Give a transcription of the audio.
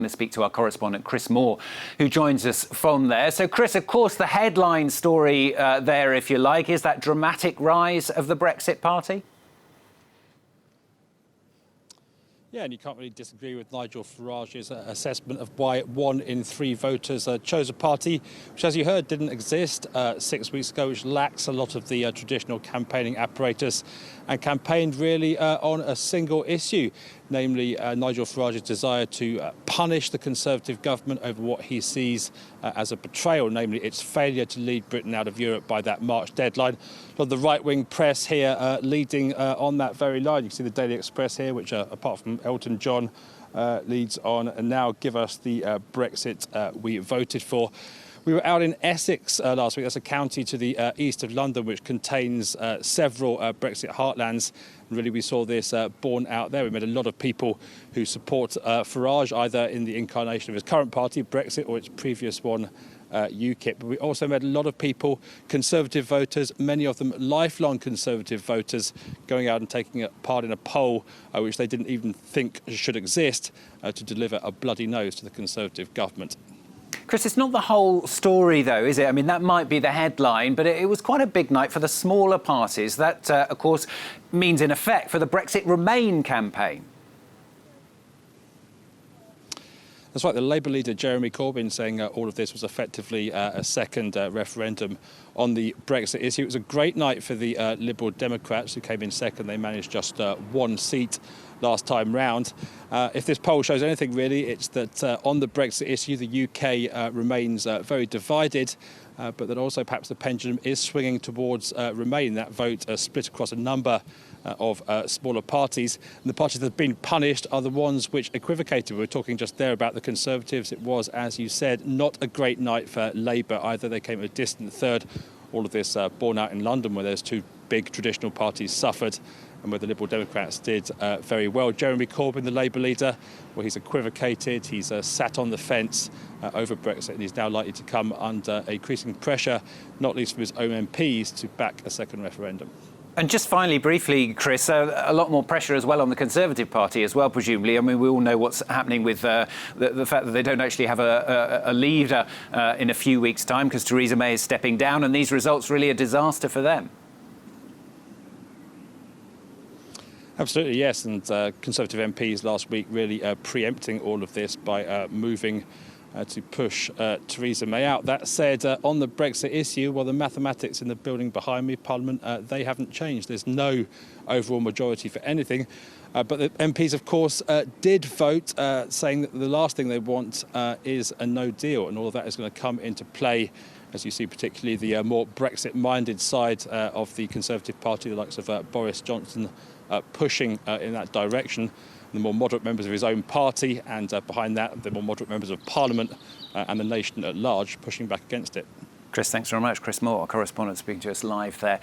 To speak to our correspondent Chris Moore, who joins us from there. So, Chris, of course, the headline story there, if you like, is that dramatic rise of the Brexit party. Yeah, and you can't really disagree with Nigel Farage's assessment of why 1 in 3 voters chose a party which, as you heard, didn't exist 6 weeks ago, which lacks a lot of the traditional campaigning apparatus and campaigned really on a single issue, namely Nigel Farage's desire to punish the Conservative government over what he sees as a betrayal, namely its failure to lead Britain out of Europe by that March deadline. A lot of the right-wing press here leading on that very line. You can see the Daily Express here, which apart from Elton John, leads on and now give us the Brexit we voted for. We were out in Essex last week. That's a county to the east of London, which contains several Brexit heartlands. And really, we saw this borne out there. We met a lot of people who support Farage, either in the incarnation of his current party, Brexit, or its previous one, UKIP. But we also met a lot of people, Conservative voters, many of them lifelong Conservative voters, going out and taking part in a poll which they didn't even think should exist to deliver a bloody nose to the Conservative government. Chris, it's not the whole story, though, is it? I mean, that might be the headline, but it was quite a big night for the smaller parties. That, of course, means, in effect, for the Brexit Remain campaign. That's right. The Labour leader, Jeremy Corbyn, saying all of this was effectively a second referendum on the Brexit issue. It was a great night for the Liberal Democrats, who came in second. They managed just 1 seat last time round. If this poll shows anything, really, it's that on the Brexit issue, the UK remains very divided, but that also perhaps the pendulum is swinging towards Remain. That vote split across a number of smaller parties. And the parties that have been punished are the ones which equivocated. We were talking just there about the Conservatives. It was, as you said, not a great night for Labour either. They came a distant third. All of this borne out in London, where those 2 big traditional parties suffered and where the Liberal Democrats did very well. Jeremy Corbyn, the Labour leader, well, he's equivocated. He's sat on the fence over Brexit, and he's now likely to come under increasing pressure, not least from his own MPs, to back a second referendum. And just finally, briefly, Chris, a lot more pressure as well on the Conservative Party as well, presumably. I mean, we all know what's happening with the fact that they don't actually have a leader in a few weeks' time because Theresa May is stepping down, and these results really a disaster for them. Absolutely, yes. And Conservative MPs last week really preempting all of this by moving to push Theresa May out. That said, on the Brexit issue, well, the mathematics in the building behind me, Parliament, they haven't changed. There's no overall majority for anything. But the MPs, of course, did vote, saying that the last thing they want is a no deal. And all of that is going to come into play, as you see, particularly the more Brexit-minded side of the Conservative Party, the likes of Boris Johnson, pushing in that direction. The more moderate members of his own party, and behind that, the more moderate members of Parliament and the nation at large pushing back against it. Chris, thanks very much. Chris Moore, our correspondent, speaking to us live there